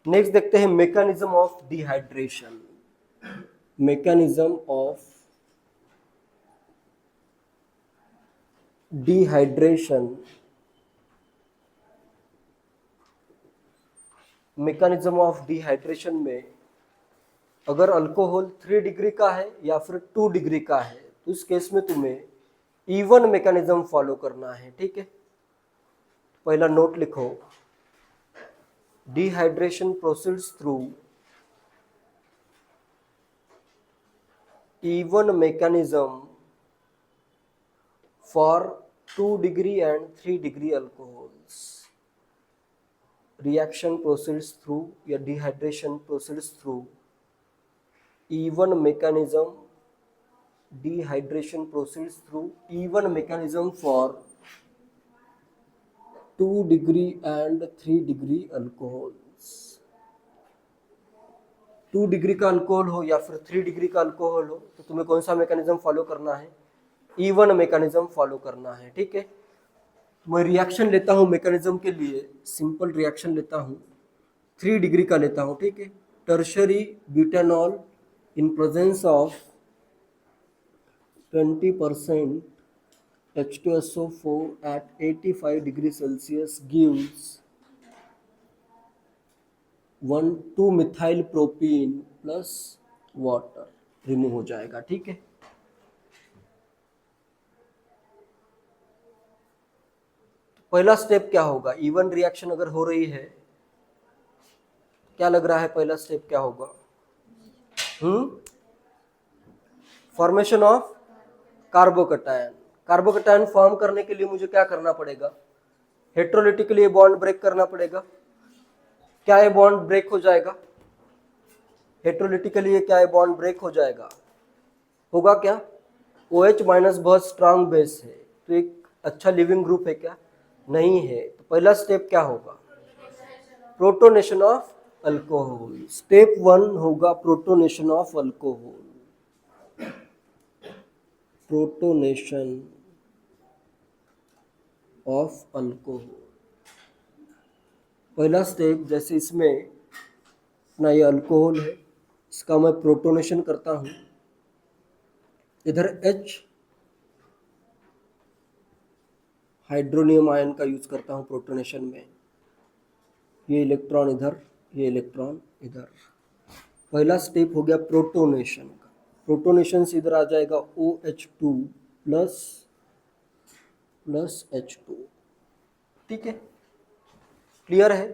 Next देखते हैं mechanism of dehydration. Mechanism of dehydration. Mechanism of dehydration में अगर अल्कोहल 3 डिग्री का है या फिर 2 डिग्री का है तो इस केस में तुम्हें इवन मैकेनिज्म फॉलो करना है। ठीक है, पहला नोट लिखो, dehydration proceeds through even mechanism for 2 degree and 3 degree alcohols. Reaction proceeds through या dehydration proceeds through even mechanism. Dehydration proceeds through even mechanism for 2 degree and 3 degree alcohols. 2 degree का alcohol हो या फिर 3 degree का alcohol हो तो तुम्हें कौन सा मैकेनिज्म फॉलो करना है? इवन मैकेनिज्म फॉलो करना है। ठीक है, मैं रिएक्शन लेता हूं मैकेनिज्म के लिए, सिंपल रिएक्शन लेता हूं, 3 डिग्री का लेता हूं। ठीक है, tertiary butanol in presence of 20% H2SO4 at 85 degree Celsius gives 1,2 methyl propene plus water, remove हो जाएगा। ठीक है, पहला स्टेप क्या होगा? इवन रिएक्शन अगर हो रही है, क्या लग रहा है पहला स्टेप क्या होगा? Formation of carbocation. Carbocation form करने के लिए मुझे क्या करना पड़ेगा? हेट्रोलिटिकली बॉन्ड ब्रेक करना पड़ेगा। क्या ये बॉन्ड ब्रेक हो जाएगा? हेट्रोलिटिकली क्या ये बॉन्ड ब्रेक हो जाएगा? होगा क्या? OH माइनस बहुत स्ट्रांग बेस है तो एक अच्छा लिविंग ग्रुप है क्या? नहीं है। तो पहला स्टेप क्या होगा? Protonation of alcohol. स्टेप 1 होगा protonation of alcohol. Protonation of alcohol पहला स्टेप। जैसे इसमें अपना ये अल्कोहल है, इसका मैं प्रोटोनेशन करता हूं, इधर H हाइड्रोनियम आयन का यूज करता हूं प्रोटोनेशन में, ये इलेक्ट्रॉन इधर, ये इलेक्ट्रॉन इधर। पहला स्टेप हो गया प्रोटोनेशन का। प्रोटोनेशन से इधर आ जाएगा OH2 प्लस H2। ठीक है, क्लियर है?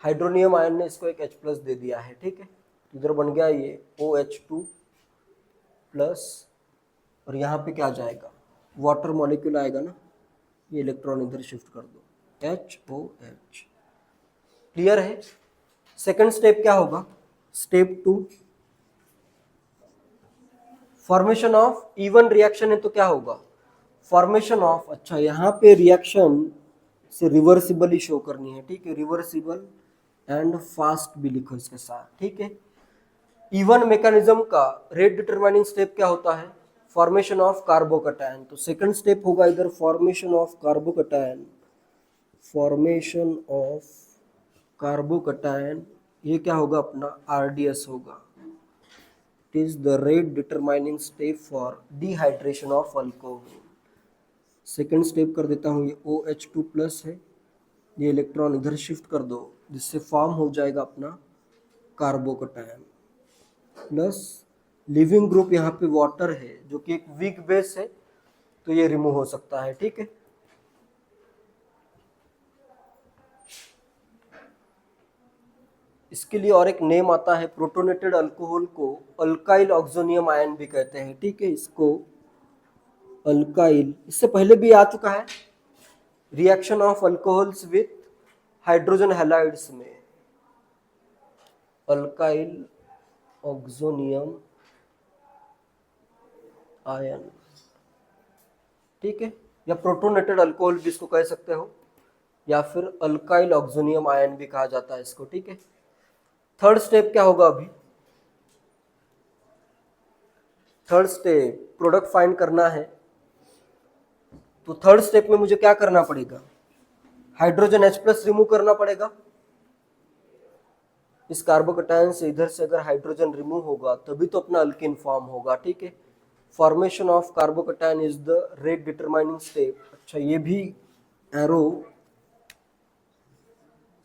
हाइड्रोनियम आयन ने इसको एक H प्लस दे दिया है। ठीक है, इधर बन गया ये OH2 प्लस, और यहाँ पे क्या जाएगा? वाटर मॉलिक्यूल आएगा ना, ये इलेक्ट्रॉन इधर शिफ्ट कर दो, HOH। क्लियर है? सेकंड स्टेप क्या होगा? Step 2 formation of E one reaction है तो क्या होगा? फॉर्मेशन ऑफ, अच्छा यहाँ पे रिएक्शन से रिवर्सिबली शो करनी है। ठीक है, रिवर्सिबल एंड फास्ट भी लिखो इसके साथ। ठीक है, इवन मैकेनिज्म का रेट डिटरमाइनिंग स्टेप क्या होता है? Formation of carbocation. तो सेकंड स्टेप होगा इधर formation of carbocation. Formation of carbocation, ये क्या होगा अपना? RDS होगा। It is the rate determining step for dehydration of alcohol. Second step कर देता हूँ, ये OH2 प्लस है, ये इलेक्ट्रॉन इधर शिफ्ट कर दो, जिससे फॉर्म हो जाएगा अपना कार्बोकटायन प्लस लिविंग ग्रुप, यहाँ पे वाटर है जो कि एक वीक बेस है तो ये रिमूव हो सकता है। ठीक है, इसके लिए और एक नेम आता है, प्रोटोनेटेड अल्कोहल को अल्काइल ऑक्सोनियम आयन भी कहते हैं। ठीक है, इसको अल्काइल, इससे पहले भी आ चुका है reaction of alcohols with hydrogen halides में, अल्काइल ऑक्सोनियम आयन। ठीक है, या प्रोटोनेटेड अल्कोहल भी इसको कह सकते हो, या फिर अल्काइल ऑक्सोनियम आयन भी कहा जाता है इसको। ठीक है, थर्ड स्टेप क्या होगा? अभी थर्ड स्टेप प्रोडक्ट फाइंड करना है, तो थर्ड स्टेप में मुझे क्या करना पड़ेगा? हाइड्रोजन H प्लस रिमूव करना पड़ेगा। इस कार्बोकैटायन से इधर से अगर हाइड्रोजन रिमूव होगा तभी तो अपना अल्किन फॉर्म होगा, ठीक है। Formation of carbocation is the rate determining step. अच्छा, ये भी एरो,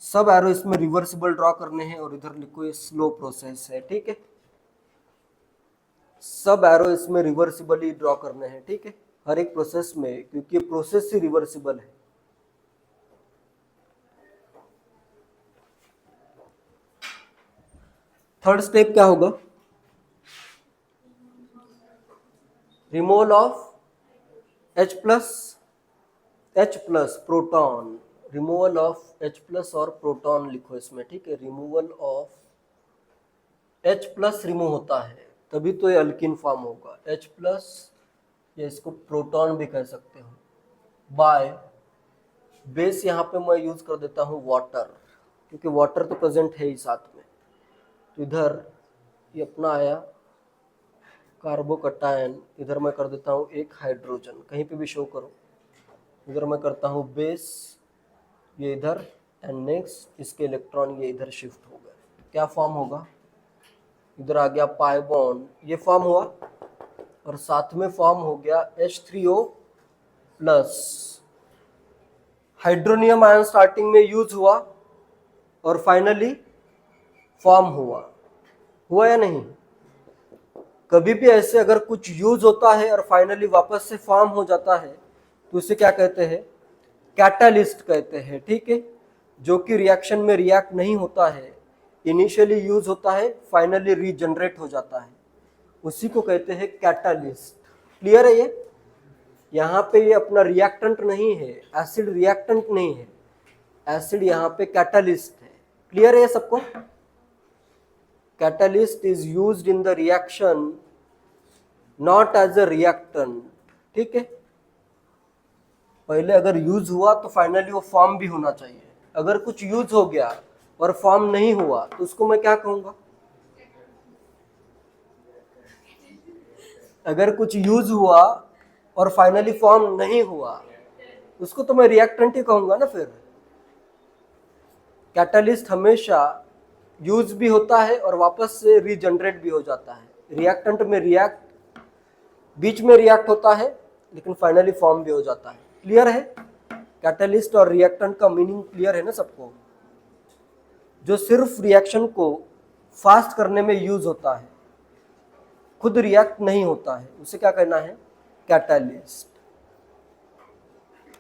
सब एरो इसमें रिवर्सिबल ड्रॉ करने हैं और इधर लिखो ये स्लो प्रोसेस है, ठीक है। सब एरो इसमें रिवर्सिबली ड्रॉ करने हैं, ठीक है, हर एक प्रोसेस में, क्योंकि प्रोसेस ही रिवर्सिबल है। थर्ड स्टेप क्या होगा? Removal of H plus proton, removal of H plus और प्रोटॉन लिखो इसमें, ठीक है। Removal of H plus remove होता है तभी तो ये अल्किन फॉर्म होगा। H प्लस, या इसको प्रोटॉन भी कह सकते हो, बाय बेस यहाँ पे मैं यूज कर देता हूँ वाटर, क्योंकि वाटर तो प्रेजेंट है ही साथ में। तो इधर ये अपना आया कार्बोकैटायन, इधर मैं कर देता हूँ एक हाइड्रोजन, कहीं पे भी शो करो। इधर मैं करता हूँ बेस, ये इधर, एंड नेक्स्ट इसके इलेक्ट्रॉन ये इधर शिफ्ट हो गए। क्या फॉर्म होगा? इधर आ गया पाई बॉन्ड, ये फॉर्म हुआ, और साथ में फॉर्म हो गया H3O plus. Hydronium ion starting में यूज हुआ और फाइनली फॉर्म हुआ या नहीं? कभी भी ऐसे अगर कुछ यूज होता है और फाइनली वापस से फॉर्म हो जाता है तो उसे क्या कहते हैं? कैटालिस्ट कहते हैं, ठीक है। जो कि रिएक्शन में रिएक्ट नहीं होता है, इनिशियली यूज होता है, फाइनली रीजनरेट हो जाता है, उसी को कहते हैं कैटालिस्ट। क्लियर है ये? यहाँ पे ये अपना रिएक्टेंट नहीं है, एसिड रिएक्टेंट नहीं है, एसिड यहाँ पे कैटालिस्ट है। क्लियर है ये सबको? Catalyst is used in the reaction, not as a reactant, ठीक है। पहले अगर यूज हुआ तो फाइनली वो फॉर्म भी होना चाहिए। अगर कुछ यूज हो गया और फॉर्म नहीं हुआ तो उसको मैं क्या कहूंगा? अगर कुछ यूज हुआ और फाइनली फॉर्म नहीं हुआ उसको तो मैं रिएक्टेंट ही कहूंगा ना। फिर कैटालिस्ट हमेशा यूज भी होता है और वापस से रीजनरेट भी हो जाता है। रिएक्टेंट में रिएक्ट, बीच में रिएक्ट होता है लेकिन फाइनली फॉर्म भी हो जाता है। क्लियर है? कैटालिस्ट और रिएक्टेंट का मीनिंग क्लियर है ना सबको? जो सिर्फ रिएक्शन को फास्ट करने में यूज होता है, खुद रिएक्ट नहीं होता है, उसे क्या कहना है? कैटालिस्ट।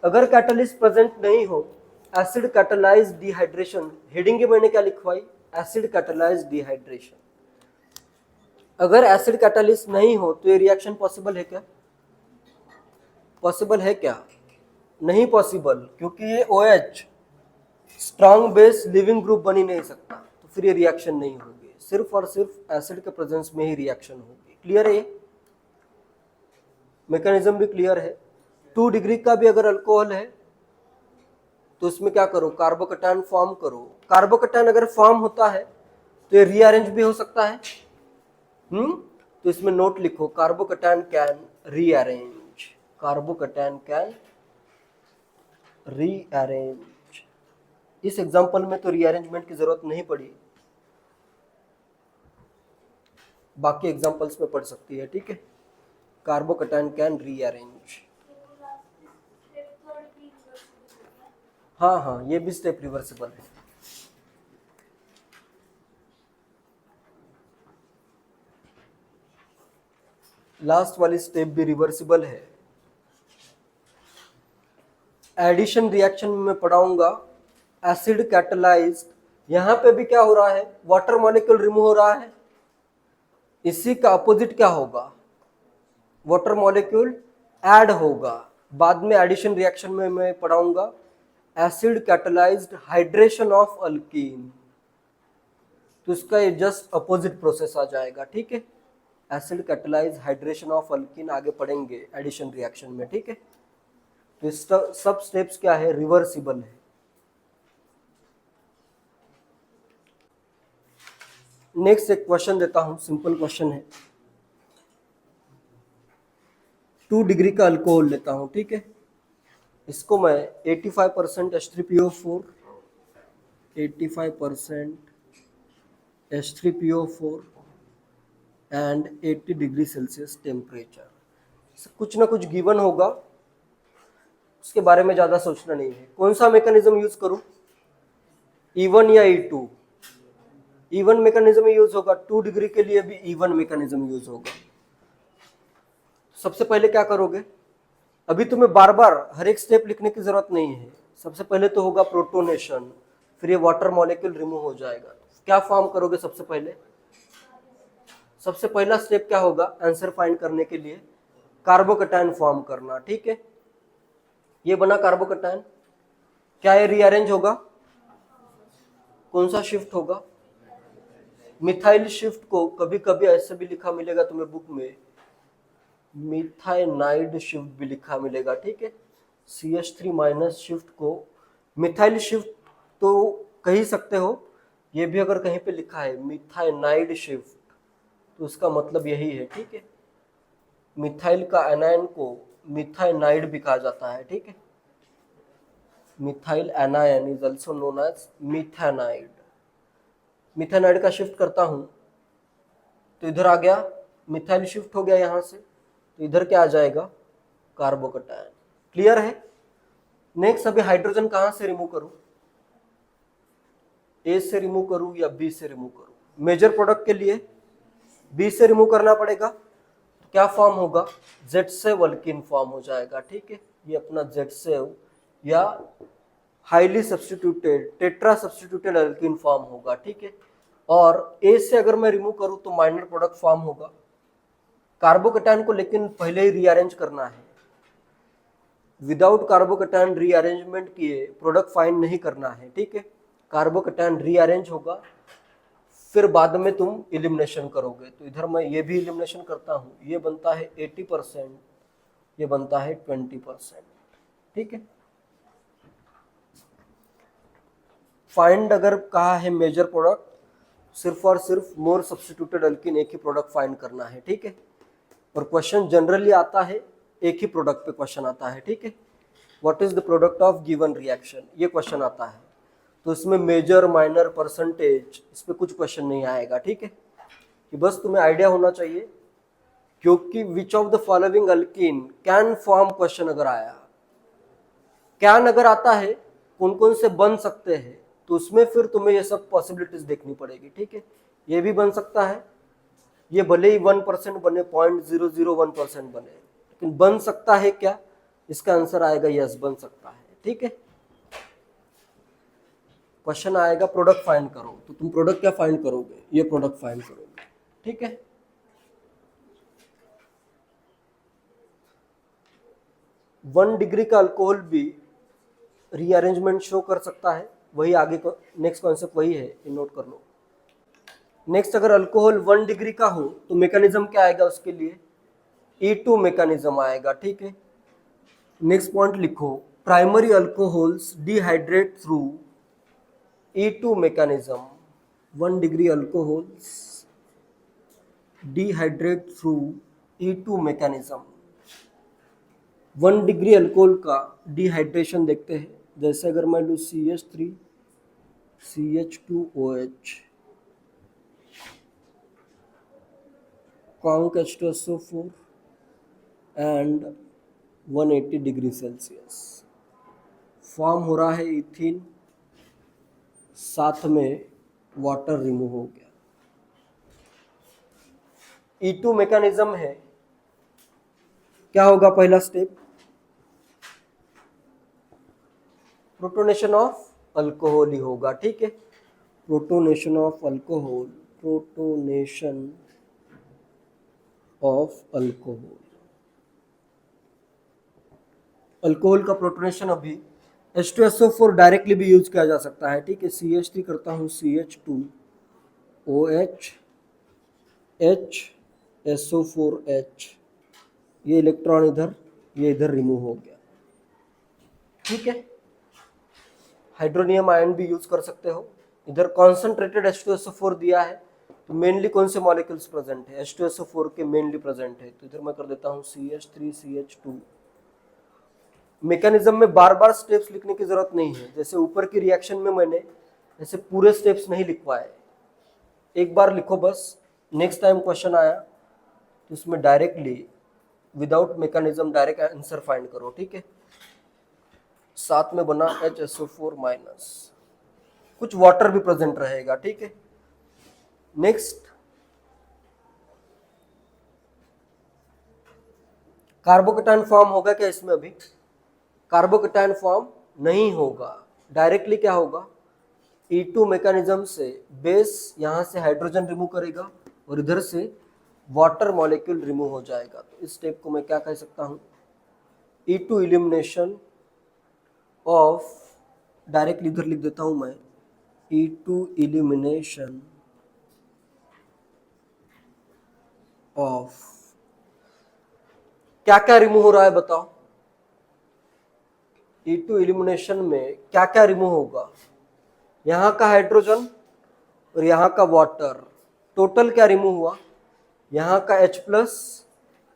अगर कैटालिस्ट प्रेजेंट नहीं हो, एसिड कैटालाइज डिहाइड्रेशन, हेडिंग की मैंने क्या लिखवाई? Acid catalysed dehydration. अगर एसिड कैटालिस्ट नहीं हो तो ये रिएक्शन पॉसिबल है क्या? पॉसिबल है क्या? नहीं पॉसिबल, क्योंकि ये OH strong base leaving group बन ही नहीं सकता, तो फिर ये रिएक्शन नहीं होगी। सिर्फ और सिर्फ एसिड के प्रेजेंस में ही रिएक्शन होगी। क्लियर है? ये मैकेनिज्म भी क्लियर है। 2 डिग्री का भी अगर अल्कोहल है तो इसमें क्या करो? कार्बोकैटायन फॉर्म करो। कार्बोकैटायन अगर फॉर्म होता है तो ये रीअरेंज भी हो सकता है। तो इसमें नोट लिखो, carbocation can rearrange, carbocation can rearrange. इस एग्जांपल में तो रीअरेंजमेंट की जरूरत नहीं पड़ी, बाकी एग्जांपल्स में पड़ सकती है, ठीक है। Carbocation can rearrange. हाँ हाँ, ये भी स्टेप रिवर्सिबल है। लास्ट वाली स्टेप भी रिवर्सिबल है। एडिशन रिएक्शन में मैं पढ़ाऊंगा एसिड कैटालाइज्ड। यहां पे भी क्या हो रहा है? वाटर मॉलिक्यूल रिमूव हो रहा है। इसी का अपोजिट क्या होगा? वाटर मॉलिक्यूल ऐड होगा। बाद में एडिशन रिएक्शन में मैं पढ़ाऊंगा acid catalysed hydration of alkyne, तो इसका ये जस्ट अपोजिट प्रोसेस आ जाएगा, ठीक है। Acid catalyse hydration of alkyne आगे पढ़ेंगे एडिशन रिएक्शन में, ठीक है। तो इस सब स्टेप्स क्या है? रिवर्सिबल है। नेक्स्ट एक क्वेश्चन देता हूं, सिंपल क्वेश्चन है। 2 डिग्री का अल्कोहल लेता हूं, ठीक है। इसको मैं 85% H3PO4, 85% H3PO4 and 80 degree Celsius temperature. कुछ ना कुछ गिवन होगा, उसके बारे में ज़्यादा सोचना नहीं है। कौन सा मैकेनिज्म यूज करूं, E1 या E2? E1 मैकेनिज्म यूज होगा, 2 डिग्री के लिए भी E1 मैकेनिज्म यूज होगा। सबसे पहले क्या करोगे, अभी तुम्हें बार बार हर एक स्टेप लिखने की जरूरत नहीं है। सबसे पहले तो होगा प्रोटोनेशन, फिर ये वाटर मॉलिक्यूल रिमूव हो जाएगा। क्या फॉर्म करोगे सबसे पहले, सबसे पहला स्टेप क्या होगा आंसर फाइंड करने के लिए, कार्बोकैटायन फॉर्म करना। ठीक है, ये बना कार्बोकैटायन। क्या ये रीअरेंज होगा, कौन सा शिफ्ट होगा, मिथाइल शिफ्ट को कभी कभी ऐसे भी लिखा मिलेगा तुम्हें बुक में, मिथाइनाइड शिफ्ट भी लिखा मिलेगा। ठीक है, CH3 माइनस शिफ्ट को मिथाइल शिफ्ट तो कह ही सकते हो, ये भी अगर कहीं पे लिखा है मिथाइनाइड शिफ्ट तो उसका मतलब यही है। ठीक है, मिथाइल का एनायन को मिथाइनाइड भी कहा जाता है। ठीक है, methyl anion is also known as methanide. Methanide का शिफ्ट करता हूं तो इधर आ गया, मिथाइल शिफ्ट हो गया यहां से, तो इधर क्या आ जाएगा, कार्बोकैटायन। क्लियर है। नेक्स्ट, अभी हाइड्रोजन कहां से रिमूव करूं, ए से रिमूव करूं या बी से रिमूव करूं? मेजर प्रोडक्ट के लिए बी से रिमूव करना पड़ेगा। तो क्या फॉर्म होगा, Z7 अल्कीन फॉर्म हो जाएगा। ठीक है, ये अपना Z7 या highly substituted tetra substituted alkyne form होगा। ठीक है, और ए से अगर मैं रिमूव करूं तो माइनर प्रोडक्ट फॉर्म होगा। कार्बोकैटायन को लेकिन पहले ही रीअरेंज करना है, विदाउट कार्बोकैटायन रीअरेंजमेंट किए प्रोडक्ट फाइंड नहीं करना है। ठीक है, कार्बोकैटायन रीअरेंज होगा, फिर बाद में तुम इलिमिनेशन करोगे। तो इधर मैं ये भी इलिमिनेशन करता हूं, ये बनता है 80%, ये बनता है 20%। ठीक है, फाइंड अगर कहा है मेजर प्रोडक्ट, सिर्फ और सिर्फ मोर सब्स्टिट्यूटेड अल्कीन एक ही प्रोडक्ट फाइंड करना है। ठीक है, और क्वेश्चन जनरली आता है एक ही प्रोडक्ट पे क्वेश्चन आता है। ठीक है, what is the product of given reaction, ये क्वेश्चन आता है। तो इसमें मेजर माइनर परसेंटेज इस पे कुछ क्वेश्चन नहीं आएगा। ठीक है, कि बस तुम्हें आइडिया होना चाहिए, क्योंकि which of the following alkyne can form question अगर आया, कैन अगर आता है कौन कौन से बन सकते हैं, तो उसमें फिर तुम्हें ये सब पॉसिबिलिटीज देखनी पड़ेगी। ठीक है, ये भी बन सकता है, ये भले ही 1% बने, 0.001% बने, लेकिन बन सकता है क्या, इसका आंसर आएगा यस, बन सकता है। ठीक है, क्वेश्चन आएगा प्रोडक्ट फाइंड करो, तो तुम प्रोडक्ट क्या फाइंड करोगे, ये प्रोडक्ट फाइंड करोगे। ठीक है, 1 डिग्री का अल्कोहल भी रीअरेंजमेंट शो कर सकता है, वही आगे को नेक्स्ट कॉन्सेप्ट वही है, ये नोट कर लो। नेक्स्ट, अगर अल्कोहल 1 डिग्री का हो तो मैकेनिज्म क्या आएगा उसके लिए, E2 मैकेनिज्म आएगा। ठीक है, नेक्स्ट पॉइंट लिखो, primary alcohols dehydrate through E2 mechanism, 1 degree alcohols dehydrate through E2 mechanism। 1 degree alcohol का डिहाइड्रेशन देखते हैं, जैसे अगर मैं लूँ CH3 CH2OH conc H2SO4 and 180 degree Celsius form हो रहा है इथिन, साथ में वाटर रिमूव हो गया। E2 मैकेनिज्म है, क्या होगा पहला स्टेप, प्रोटोनेशन ऑफ अल्कोहल ही होगा। ठीक है, protonation of alcohol, protonation of alcohol, alcohol का प्रोटोनेशन अभी H2SO4 डायरेक्टली भी यूज किया जा सकता है। ठीक है, CH3 करता हूँ CH2OH HSO4H, ये इलेक्ट्रॉन इधर, ये इधर रिमूव हो गया। ठीक है, हाइड्रोनियम आयन भी यूज कर सकते हो। इधर कॉन्सेंट्रेटेड H2SO4 दिया है, तो मेनली कौन से मॉलिक्यूल्स प्रेजेंट है, H2SO4 के मेनली प्रेजेंट है, तो इधर मैं कर देता हूँ CH3 CH2। मैकेनिज्म में बार बार स्टेप्स लिखने की जरूरत नहीं है, जैसे ऊपर की रिएक्शन में मैंने ऐसे पूरे स्टेप्स नहीं लिखवाए, एक बार लिखो बस, नेक्स्ट टाइम क्वेश्चन आया तो उसमें directly without mechanism direct answer find करो, ठीक है। साथ में बना HSO4 माइनस, कुछ वाटर भी प्रेजेंट रहेगा, ठीक है। नेक्स्ट कार्बोकेटायन फॉर्म होगा क्या इसमें? अभी कार्बोकेटायन फॉर्म नहीं होगा, डायरेक्टली क्या होगा, E2 मैकेनिज्म से बेस यहां से हाइड्रोजन रिमूव करेगा और इधर से वाटर मॉलिक्यूल रिमूव हो जाएगा। तो इस स्टेप को मैं क्या कह सकता हूं, E2 एलिमिनेशन ऑफ, डायरेक्टली इधर लिख देता हूं मैं, E2 एलिमिनेशन ऑफ, क्या क्या रिमूव हो रहा है बताओ? E2 एलिमिनेशन में क्या क्या रिमूव होगा? यहां का हाइड्रोजन और यहां का वाटर, टोटल क्या रिमूव हुआ? यहां का H प्लस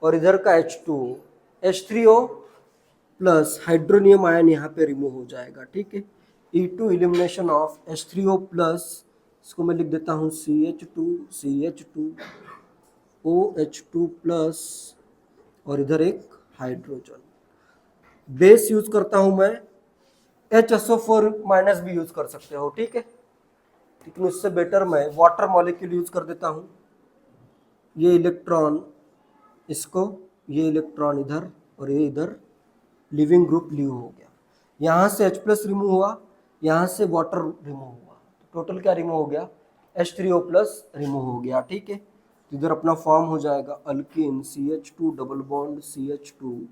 और इधर का H2, H3O plus hydronium ion यहाँ पे रिमूव हो जाएगा, ठीक है। E2 elimination of H3O plus, इसको मैं लिख देता हूँ CH2 OH2 प्लस और इधर एक हाइड्रोजन। बेस यूज करता हूं मैं, HSO4 माइनस भी यूज कर सकते हो, ठीक है, लेकिन उससे बेटर मैं वाटर मॉलिक्यूल यूज कर देता हूं। ये इलेक्ट्रॉन इसको, ये इलेक्ट्रॉन इधर और ये इधर, लिविंग ग्रुप लीव हो गया। यहां से H प्लस रिमूव हुआ, यहां से वाटर रिमूव हुआ, टोटल क्या रिमूव हो गया, H3O प्लस रिमूव हो गया, ठीक है। इधर अपना फॉर्म हो जाएगा alkene CH2 double bond CH2,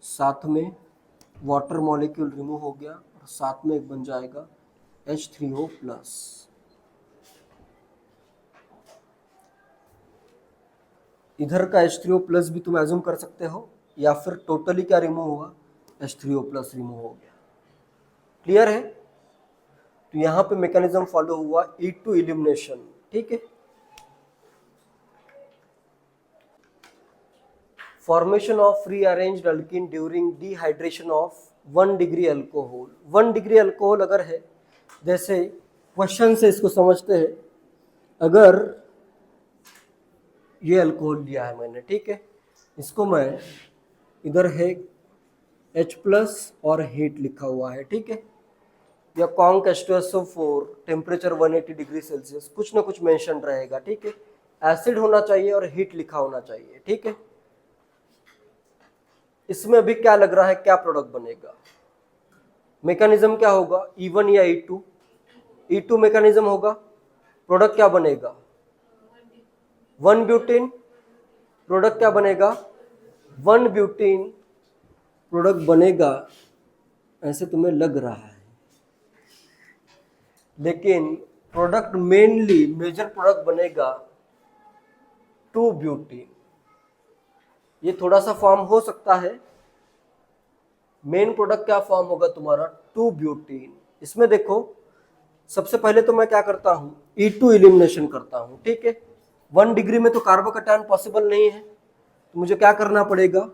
साथ में वाटर मॉलिक्यूल रिमूव हो गया और साथ में एक बन जाएगा H3O प्लस। इधर का H3O प्लस भी तुम एज्यूम कर सकते हो, या फिर टोटली क्या रिमूव हुआ, H3O प्लस रिमूव हो गया। क्लियर है? तो यहां पे मैकेनिज्म फॉलो हुआ E2 एलिमिनेशन, ठीक है। Formation of free arranged alkene during dehydration of 1 degree alcohol. 1 degree alcohol अगर है, जैसे क्वेश्चन से इसको समझते हैं, अगर ये अल्कोहल लिया है मैंने, ठीक है, इसको मैं, इधर है H प्लस और हीट लिखा हुआ है, ठीक है, या conc H2SO4 temperature 180 degree Celsius, कुछ ना कुछ मेंशन रहेगा, ठीक है। एसिड होना चाहिए और हीट लिखा होना चाहिए, ठीक है। इसमें अभी क्या लग रहा है, क्या प्रोडक्ट बनेगा, मैकेनिज्म क्या होगा, E1 या E2? E2 मैकेनिज्म होगा, प्रोडक्ट क्या बनेगा, 1 ब्यूटीन, प्रोडक्ट क्या बनेगा, 1 ब्यूटीन प्रोडक्ट बनेगा, ऐसे तुम्हें लग रहा है, लेकिन प्रोडक्ट मेनली मेजर प्रोडक्ट बनेगा 2 ब्यूटीन। ये थोड़ा सा फॉर्म हो सकता है, मेन प्रोडक्ट क्या फॉर्म होगा तुम्हारा, 2 ब्यूटीन। इसमें देखो, सबसे पहले तो मैं क्या करता हूं, E2 एलिमिनेशन करता हूं, ठीक है। 1 डिग्री में तो कार्बोकेटायन पॉसिबल नहीं है, तो मुझे क्या करना पड़ेगा,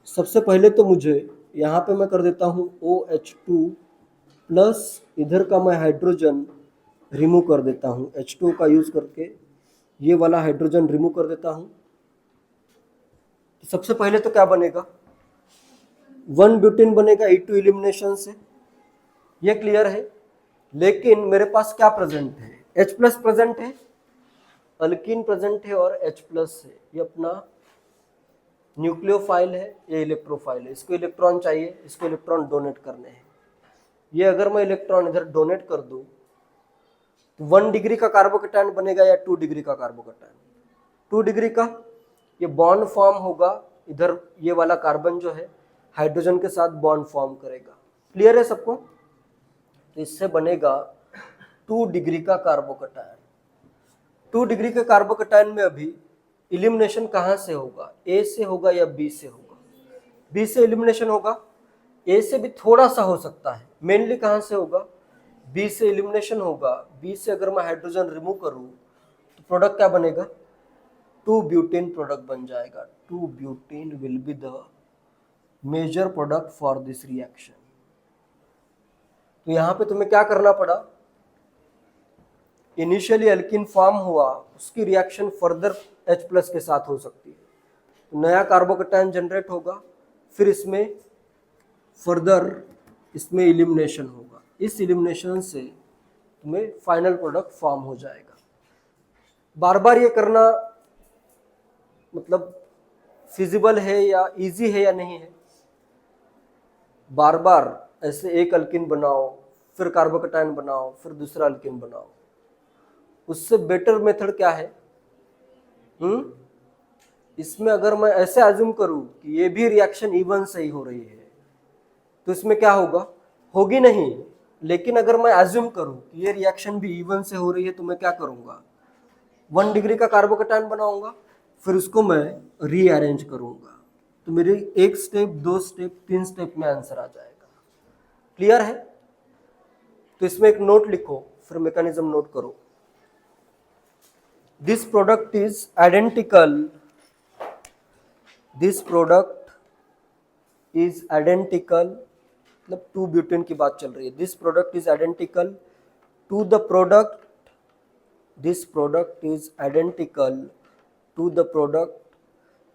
सबसे पहले तो मुझे यहाँ पे मैं कर देता हूँ OH2 प्लस, इधर का मैं हाइड्रोजन रिमूव कर देता हूँ, H2 का यूज करके ये वाला हाइड्रोजन रिमूव कर देता हूँ। तो सबसे पहले तो क्या बनेगा, 1 ब्यूटेन बनेगा E2 एलिमिनेशन से, ये क्लियर है। लेकिन मेरे पास क्या प्रेजेंट है, H प्लस प्रेजेंट है, अल्कीन प्रेजेंट है और H प्लस है, ये अपना न्यूक्लियोफाइल है, ये इलेक्ट्रोफाइल है, इसको इलेक्ट्रॉन चाहिए, इसको इलेक्ट्रॉन डोनेट करने हैं। ये अगर मैं इलेक्ट्रॉन इधर डोनेट कर दूं तो 1 डिग्री का कार्बोकेटायन बनेगा या 2 डिग्री का कार्बोकेटायन, 2 डिग्री का। ये बॉन्ड फॉर्म होगा, इधर ये वाला कार्बन जो है हाइड्रोजन के साथ बॉन्ड फॉर्म करेगा। क्लियर है सबको? तो इससे बनेगा 2 डिग्री का कार्बोकेटायन। 2 डिग्री के कार्बोकेटायन में अभी इलिमिनेशन कहाँ से होगा, ए से होगा या बी से होगा? बी से इलिमिनेशन होगा, ए से भी थोड़ा सा हो सकता है, मेनली कहाँ से होगा, बी से इलिमिनेशन होगा। बी से अगर मैं हाइड्रोजन रिमूव करूँ तो प्रोडक्ट क्या बनेगा, 2 ब्यूटेन प्रोडक्ट बन जाएगा। 2 butane will be the major product for this reaction. तो यहां पे तुम्हें क्या करना पड़ा, इनिशियली एल्किन फॉर्म हुआ, उसकी रिएक्शन फर्दर H+ के साथ हो सकती है, तो नया कार्बोकैटायन जनरेट होगा, फिर इसमें फर्दर इसमें इलिमिनेशन होगा, इस इलिमिनेशन से तुम्हें फाइनल प्रोडक्ट फॉर्म हो जाएगा। बार बार ये करना मतलब फिजिबल है या इजी है या नहीं है? बार बार ऐसे एक अल्किन बनाओ, फिर कार्बोकैटायन बनाओ, फिर दूसरा अल्किन बनाओ, उससे बेटर मेथड क्या है? इसमें अगर मैं ऐसे अज्यूम करूं कि ये भी रिएक्शन E1 से ही हो रही है, तो इसमें क्या होगा? होगी नहीं। लेकिन अगर मैं अज्यूम करूं कि ये रिएक्शन भी E1 से हो रही है, तो मैं क्या करूंगा? 1 डिग्री का कार्बोकैटायन बनाऊंगा, फिर उसको मैं रीअरेंज करूंगा, तो मेरे 1 स्टेप, 2 स्टेप, 3 स्टेप में आंसर आ जाएगा। क्लियर है? तो इसमें एक नोट लिखो, फिर मैकेनिज्म नोट करो। This product is identical, this product is identical, मतलब 2 ब्यूटेन की बात चल रही है। This product is identical to the product, this product is identical to the product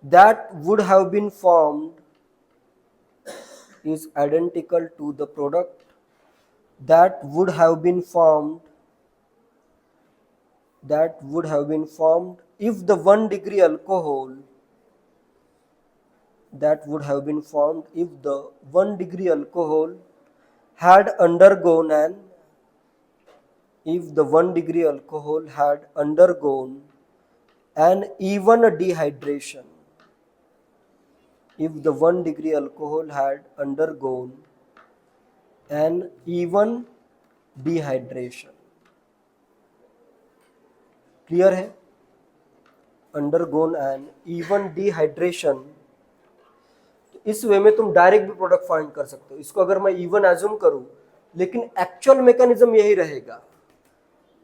that would have been formed, is identical to the product that would have been formed, that would have been formed if the 1 degree alcohol, that would have been formed if the 1 degree alcohol had undergone an, if the 1 degree alcohol had undergone an even dehydration, if the 1 degree alcohol had undergone an even dehydration. Clear है? Undergone an even dehydration, तो इस वे में तुम direct भी product find कर सकते हो। इसको अगर मैं इवन एज्यूम करूं, लेकिन एक्चुअल मैकेनिज्म यही रहेगा।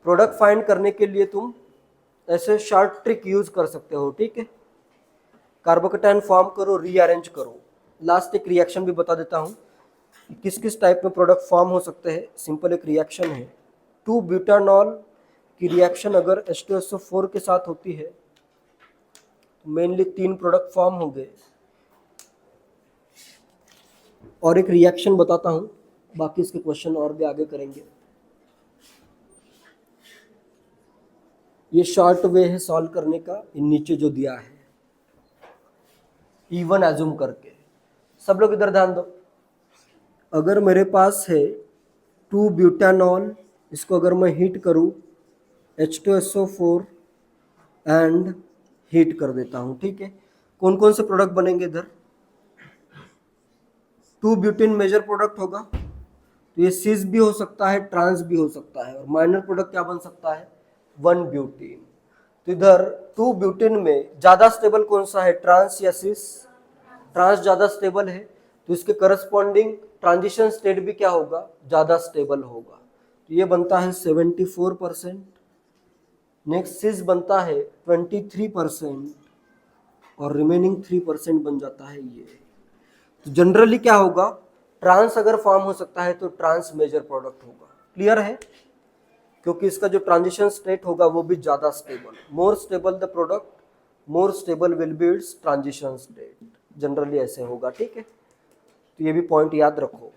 प्रोडक्ट फाइंड करने के लिए तुम ऐसे शॉर्ट ट्रिक यूज कर सकते हो, ठीक है? कार्बोकैटायन फॉर्म करो, रीअरेंज करो। लास्ट एक रिएक्शन भी बता देता हूँ किस किस टाइप में प्रोडक्ट फॉर्म हो सकते हैं। सिंपल एक रिएक्शन है, 2 ब्यूटानॉल की रिएक्शन अगर H2SO4 के साथ होती है, तो मेनली 3 प्रोडक्ट फॉर्म होंगे। और एक रिएक्शन बताता हूँ, बाकी इसके क्वेश्चन और भी आगे करेंगे। ये शॉर्ट वे है सॉल्व करने का, इन नीचे जो दिया है इवन एज्यूम करके। सब लोग इधर ध्यान दो। अगर मेरे पास है 2 ब्यूटानॉल, इसको अगर मैं हीट करूं H2SO4 एंड हीट कर देता हूं, ठीक है? कौन कौन से प्रोडक्ट बनेंगे इधर? 2 ब्यूटेन मेजर प्रोडक्ट होगा, तो ये सिस भी हो सकता है, ट्रांस भी हो सकता है, और माइनर प्रोडक्ट क्या बन सकता है? 1 ब्यूटेन। तो इधर 2 ब्यूटेन में ज्यादा स्टेबल कौन सा है, ट्रांस या सिस? ट्रांस ज्यादा स्टेबल है, तो इसके करस्पॉन्डिंग ट्रांजिशन स्टेट भी क्या होगा? ज्यादा स्टेबल होगा। तो ये बनता है 74%। नेक्स्ट सिस बनता है 23%, और रिमेनिंग 3% बन जाता है ये। तो जनरली क्या होगा? ट्रांस अगर फॉर्म हो सकता है तो ट्रांस मेजर प्रोडक्ट होगा। क्लियर है? क्योंकि इसका जो ट्रांजिशन स्टेट होगा वो भी ज्यादा stable. More stable the product, more stable will be it's transition state. Generally ऐसे होगा, ठीक है? तो ये भी पॉइंट याद रखो।